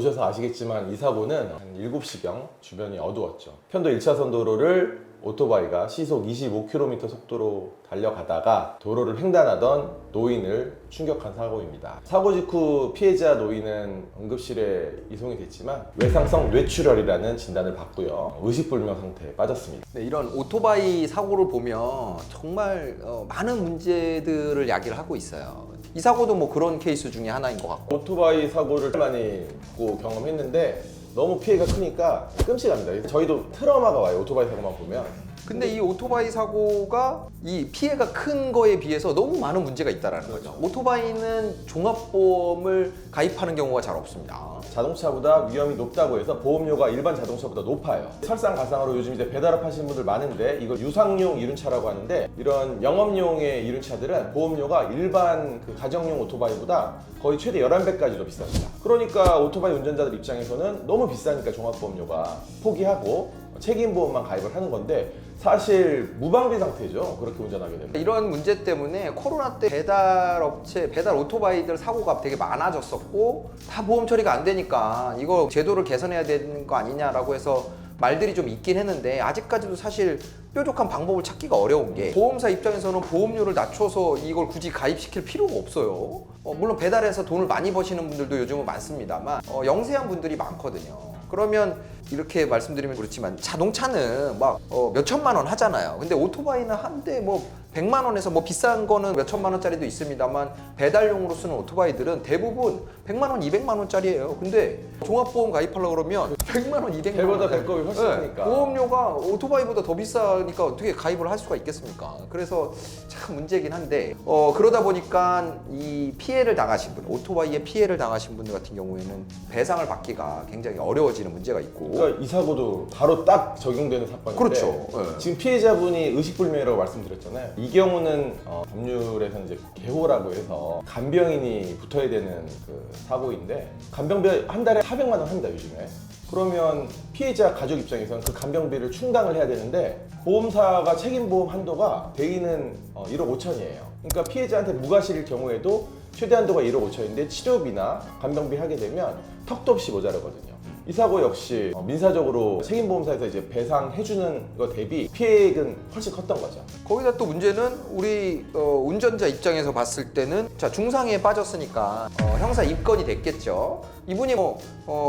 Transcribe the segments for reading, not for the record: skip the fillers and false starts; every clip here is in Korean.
보셔서 아시겠지만 이 사고는 한 7시경 주변이 어두웠죠. 편도 1차선 도로를 오토바이가 시속 25km 속도로 달려가다가 도로를 횡단하던 노인을 충격한 사고입니다. 사고 직후 피해자 노인은 응급실에 이송이 됐지만 외상성 뇌출혈이라는 진단을 받고요. 의식불명 상태에 빠졌습니다. 네, 이런 오토바이 사고를 보면 정말 많은 문제들을 야기를 하고 있어요. 이 사고도 뭐 그런 케이스 중에 하나인 것 같고. 오토바이 사고를 많이 듣고 경험했는데 너무 피해가 크니까 끔찍합니다. 저희도 트라우마가 와요. 오토바이 사고만 보면. 근데 이 오토바이 사고가 이 피해가 큰 거에 비해서 너무 많은 문제가 있다는 거죠. 오토바이는 종합보험을 가입하는 경우가 잘 없습니다. 자동차보다 위험이 높다고 해서 보험료가 일반 자동차보다 높아요. 설상가상으로 요즘 이제 배달업 하시는 분들 많은데 이걸 유상용 이륜차라고 하는데 이런 영업용의 이륜차들은 보험료가 일반 그 가정용 오토바이보다 거의 최대 11배까지도 비쌉니다. 그러니까 오토바이 운전자들 입장에서는 너무 비싸니까 종합보험료가 포기하고 책임보험만 가입을 하는 건데 사실 무방비 상태죠. 그렇게 운전하게 되면. 이런 문제 때문에 코로나 때 배달업체, 배달 오토바이들 사고가 되게 많아졌었고 다 보험 처리가 안 되니까 이거 제도를 개선해야 되는 거 아니냐라고 해서 말들이 좀 있긴 했는데 아직까지도 사실 뾰족한 방법을 찾기가 어려운 게 보험사 입장에서는 보험료를 낮춰서 이걸 굳이 가입시킬 필요가 없어요. 물론 배달해서 돈을 많이 버시는 분들도 요즘은 많습니다만 영세한 분들이 많거든요. 그러면 이렇게 말씀드리면 그렇지만 자동차는 막 몇천만 원 하잖아요. 근데 오토바이는 한 대 뭐 100만 원에서 뭐 비싼 거는 몇천만 원짜리도 있습니다만 배달용으로 쓰는 오토바이들은 대부분 100만 원, 200만 원짜리예요. 근데 종합보험 가입하려고 그러면 100만 원, 200만 원. 배보다 배꼽이 훨씬 크니까. 보험료가 오토바이보다 더 비싸니까 어떻게 가입을 할 수가 있겠습니까? 그래서 참 문제긴 한데 그러다 보니까 이 피해를 당하신 분, 오토바이에 피해를 당하신 분들 같은 경우에는 배상을 받기가 굉장히 어려워지는 문제가 있고. 그러니까 이 사고도 바로 딱 적용되는 사건인데 그렇죠. 네. 지금 피해자분이 의식불명이라고 말씀드렸잖아요. 이 경우는 법률에서는 이제 개호라고 해서 간병인이 붙어야 되는 그 사고인데 간병비 한 달에 400만 원 합니다 요즘에. 그러면 피해자 가족 입장에서는 그 간병비를 충당을 해야 되는데 보험사가 책임보험 한도가 대리는 1억 5천이에요. 그러니까 피해자한테 무과실일 경우에도 최대 한도가 1억 5천인데 치료비나 간병비 하게 되면 턱도 없이 모자라거든요. 이 사고 역시 민사적으로 책임보험사에서 이제 배상해주는 것 대비 피해액은 훨씬 컸던 거죠. 거기다 또 문제는 우리 운전자 입장에서 봤을 때는 자 중상해에 빠졌으니까 형사 입건이 됐겠죠. 이분이 뭐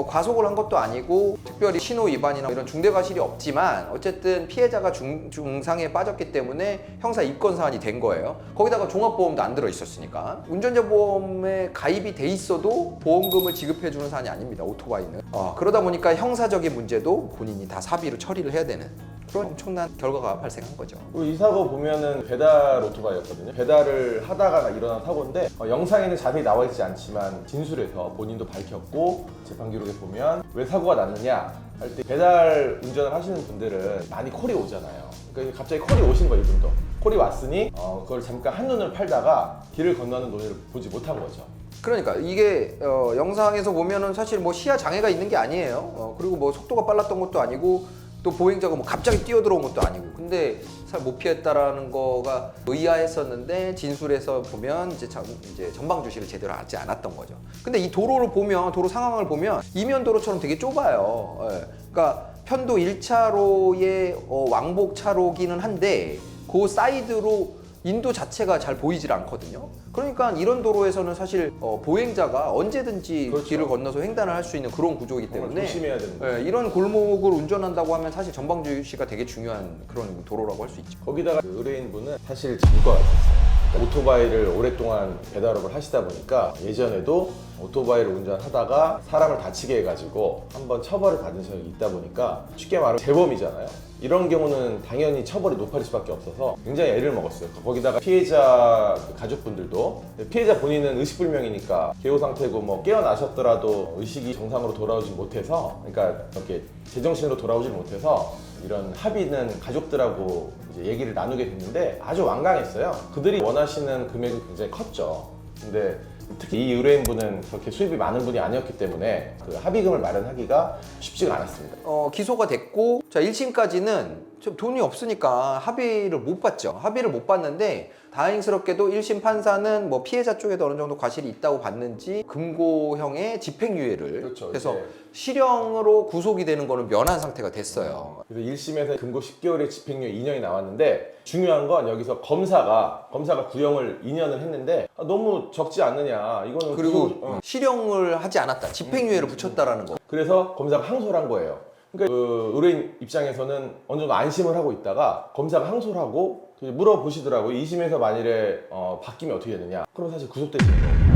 과속을 한 것도 아니고 특별히 신호 위반이나 이런 중대 과실이 없지만 어쨌든 피해자가 중상해에 빠졌기 때문에 형사 입건 사안이 된 거예요. 거기다가 종합보험도 안 들어 있었으니까 운전자 보험에 가입이 돼 있어도 보험금을 지급해주는 사안이 아닙니다. 오토바이는. 그러다 보니까 형사적인 문제도 본인이 다 사비로 처리를 해야 되는 그런 엄청난 결과가 발생한 거죠. 그리고 이 사고 보면은 배달 오토바이였거든요. 배달을 하다가 일어난 사고인데 영상에는 자세히 나와 있지 않지만 진술에서 본인도 밝혔고 재판 기록에 보면 왜 사고가 났느냐 할 때 배달 운전을 하시는 분들은 많이 콜이 오잖아요. 그러니까 갑자기 콜이 오신 거예요. 이분도 콜이 왔으니 그걸 잠깐 한눈을 팔다가 길을 건너는 노인을 보지 못한 거죠. 그러니까 이게 영상에서 보면은 사실 뭐 시야 장애가 있는 게 아니에요. 그리고 뭐 속도가 빨랐던 것도 아니고 또 보행자가 뭐 갑자기 뛰어들어온 것도 아니고 근데 잘 못 피했다라는 거가 의아했었는데 진술에서 보면 이제 전방 주시를 제대로 하지 않았던 거죠. 근데 이 도로를 보면 도로 상황을 보면 이면 도로처럼 되게 좁아요. 그러니까 편도 1차로의 왕복 차로기는 한데 그 사이드로 인도 자체가 잘 보이질 않거든요. 그러니까 이런 도로에서는 사실 보행자가 언제든지 그렇죠. 길을 건너서 횡단을 할 수 있는 그런 구조이기 때문에 조심해야 되는 거죠. 이런 골목을 운전한다고 하면 사실 전방주시가 되게 중요한 그런 도로라고 할 수 있죠. 거기다가 그 의뢰인분은 사실 전과가 있었어요. 오토바이를 오랫동안 배달업을 하시다 보니까 예전에도 오토바이를 운전하다가 사람을 다치게 해가지고 한번 처벌을 받은 적이 있다 보니까 쉽게 말하면 재범이잖아요. 이런 경우는 당연히 처벌이 높아질 수밖에 없어서 굉장히 애를 먹었어요. 거기다가 피해자 가족분들도 피해자 본인은 의식불명이니까 개호 상태고 뭐 깨어나셨더라도 의식이 정상으로 돌아오지 못해서 그러니까 이렇게 제정신으로 돌아오지 못해서 이런 합의는 가족들하고 이제 얘기를 나누게 됐는데 아주 완강했어요. 그들이 원하시는 금액이 굉장히 컸죠. 근데 특히 이 의뢰인분은 그렇게 수입이 많은 분이 아니었기 때문에 그 합의금을 마련하기가 쉽지가 않았습니다. 기소가 됐고 자 1심까지는 좀 돈이 없으니까 합의를 못 봤죠. 합의를 못 봤는데 다행스럽게도 1심 판사는 뭐 피해자 쪽에도 어느 정도 과실이 있다고 봤는지 금고형의 집행유예를 그렇죠. 그래서 이제. 실형으로 구속이 되는 거는 면한 상태가 됐어요. 그래서 1심에서 금고 10개월의 집행유예 2년이 나왔는데 중요한 건 여기서 검사가 구형을 2년을 했는데 너무 적지 않느냐. 이거는 그리고 실형을 하지 않았다. 집행유예를 붙였다라는 거. 그래서 검사가 항소를 한 거예요. 그러니까 의뢰인 입장에서는 어느 정도 안심을 하고 있다가 검사가 항소를 하고 물어보시더라고요. 2심에서 만일에 바뀌면 어떻게 되느냐. 그럼 사실 구속되시는 거예요.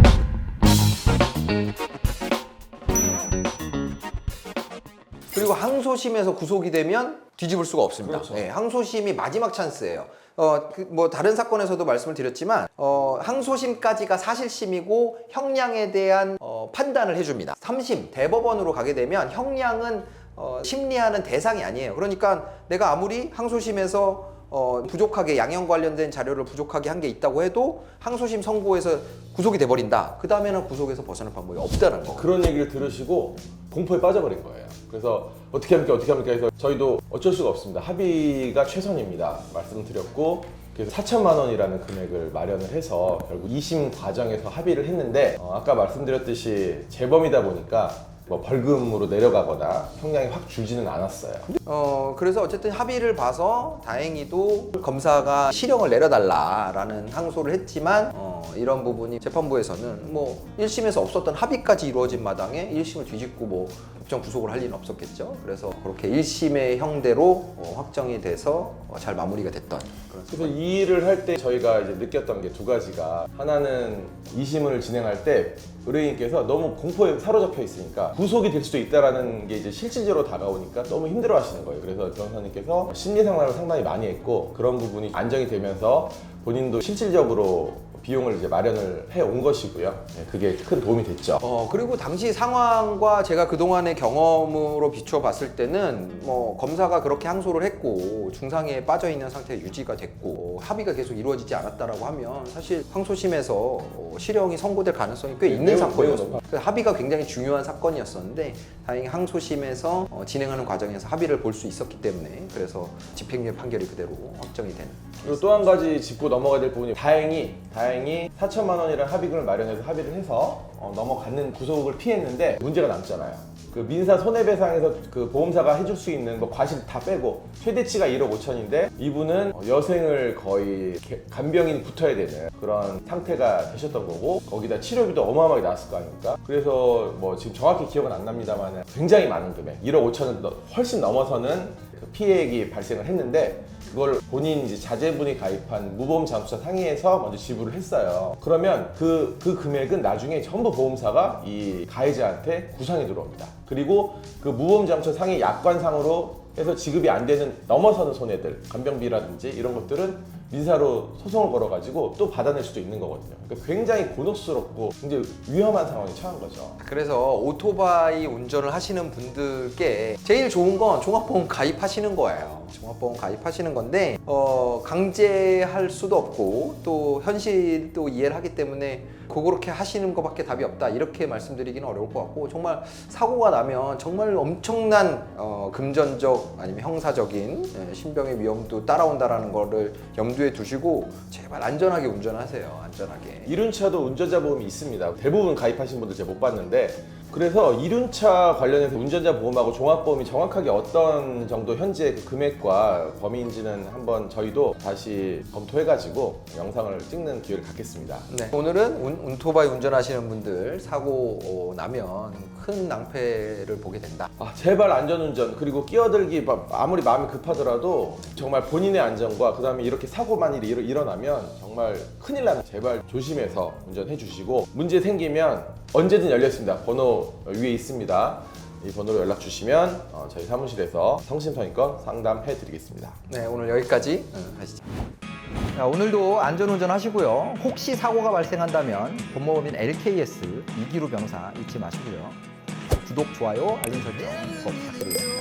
그리고 항소심에서 구속이 되면 뒤집을 수가 없습니다. 그렇죠. 네, 항소심이 마지막 찬스예요. 뭐 다른 사건에서도 말씀을 드렸지만 항소심까지가 사실심이고 형량에 대한 판단을 해줍니다. 3심 대법원으로 가게 되면 형량은 심리하는 대상이 아니에요. 그러니까 내가 아무리 항소심에서 부족하게 양형 관련된 자료를 부족하게 한 게 있다고 해도 항소심 선고에서 구속이 돼버린다. 그 다음에는 구속에서 벗어날 방법이 없다는 거. 그런 얘기를 들으시고 공포에 빠져버린 거예요. 그래서 어떻게 합니까 해서 저희도 어쩔 수가 없습니다. 합의가 최선입니다. 말씀드렸고 그래서 4천만 원이라는 금액을 마련을 해서 결국 2심 과정에서 합의를 했는데 아까 말씀드렸듯이 재범이다 보니까 뭐 벌금으로 내려가거나 형량이 확 줄지는 않았어요. 그래서 어쨌든 합의를 봐서 다행히도 검사가 실형을 내려달라라는 항소를 했지만 이런 부분이 재판부에서는 뭐 1심에서 없었던 합의까지 이루어진 마당에 1심을 뒤집고 뭐 법정 구속을 할 리는 없었겠죠. 그래서 그렇게 1심의 형대로 확정이 돼서 잘 마무리가 됐던 그런 그래서 이 일을 할 때 저희가 이제 느꼈던 게 두 가지가 하나는 2심을 진행할 때 의뢰인께서 너무 공포에 사로잡혀 있으니까 구속이 될 수도 있다라는 게 이제 실질적으로 다가오니까 너무 힘들어 하시는 거예요. 그래서 변호사님께서 심리 상담을 상당히 많이 했고 그런 부분이 안정이 되면서 본인도 실질적으로 비용을 이제 마련을 해 온 것이고요. 네, 그게 큰 도움이 됐죠. 그리고 당시 상황과 제가 그동안의 경험으로 비춰봤을 때는 뭐 검사가 그렇게 항소를 했고 중상해에 빠져 있는 상태가 유지가 됐고 합의가 계속 이루어지지 않았다라고 하면 사실 항소심에서 실형이 선고될 가능성이 꽤 있는 매우 사건이었습니다. 그래서 합의가 굉장히 중요한 사건이었었는데 다행히 항소심에서 진행하는 과정에서 합의를 볼 수 있었기 때문에 그래서 집행유예 판결이 그대로 확정이 된. 그리고 또 한 가지 짚고 넘어가야 될 부분이 다행히 4천만 원이라는 합의금을 마련해서 합의를 해서 넘어가는 구속을 피했는데 문제가 남잖아요. 그 민사 손해배상에서 그 보험사가 해줄 수 있는 뭐 과실 다 빼고 최대치가 1억 5천인데 이분은 여생을 거의 간병인 붙어야 되는 그런 상태가 되셨던 거고 거기다 치료비도 어마어마하게 나왔을 거 아닙니까? 그래서 뭐 지금 정확히 기억은 안 납니다만 굉장히 많은 금액 1억 5천은 훨씬 넘어서는 그 피해액이 발생을 했는데 그걸 본인 이제 자제분이 가입한 무보험 잠수사 상의에서 먼저 지불을 했어요. 그러면 그 금액은 나중에 전부 보험사가 이 가해자한테 구상이 들어옵니다. 그리고 그 무보험 잠수사 상의 약관상으로 해서 지급이 안 되는 넘어서는 손해들, 간병비라든지 이런 것들은 민사로 소송을 걸어가지고 또 받아낼 수도 있는 거거든요. 그러니까 굉장히 곤혹스럽고 굉장히 위험한 상황에 처한 거죠. 그래서 오토바이 운전을 하시는 분들께 제일 좋은 건 종합보험 가입하시는 거예요. 종합보험 가입하시는 건데 강제할 수도 없고 또 현실도 이해를 하기 때문에 그렇게 하시는 것밖에 답이 없다 이렇게 말씀드리기는 어려울 것 같고 정말 사고가 나면 정말 엄청난 금전적 아니면 형사적인 신병의 위험도 따라온다라는 거를 염두에 두시고 제발 안전하게 운전하세요. 안전하게. 이륜차도 운전자 보험이 있습니다. 대부분 가입하신 분들 제가 못 봤는데 그래서 이륜차 관련해서 운전자 보험하고 종합보험이 정확하게 어떤 정도 현재 그 금액과 범위인지는 한번 저희도 다시 검토해가지고 영상을 찍는 기회를 갖겠습니다. 네. 오늘은 오토바이 운전하시는 분들 사고 나면 큰 낭패를 보게 된다. 제발 안전운전 그리고 끼어들기 아무리 마음이 급하더라도 정말 본인의 안전과 그 다음에 이렇게 사고 만일이 일어나면 정말 큰일 나는 제발 조심해서 운전해 주시고 문제 생기면 언제든 열렸습니다. 번호 위에 있습니다. 이 번호로 연락 주시면 저희 사무실에서 성심성의껏 상담해 드리겠습니다. 네, 오늘 여기까지 하시죠. 자, 오늘도 안전운전 하시고요. 혹시 사고가 발생한다면 본모법인 LKS 이기루 변호사 잊지 마시고요. 구독, 좋아요, 알림 설정 꼭 부탁드립니다.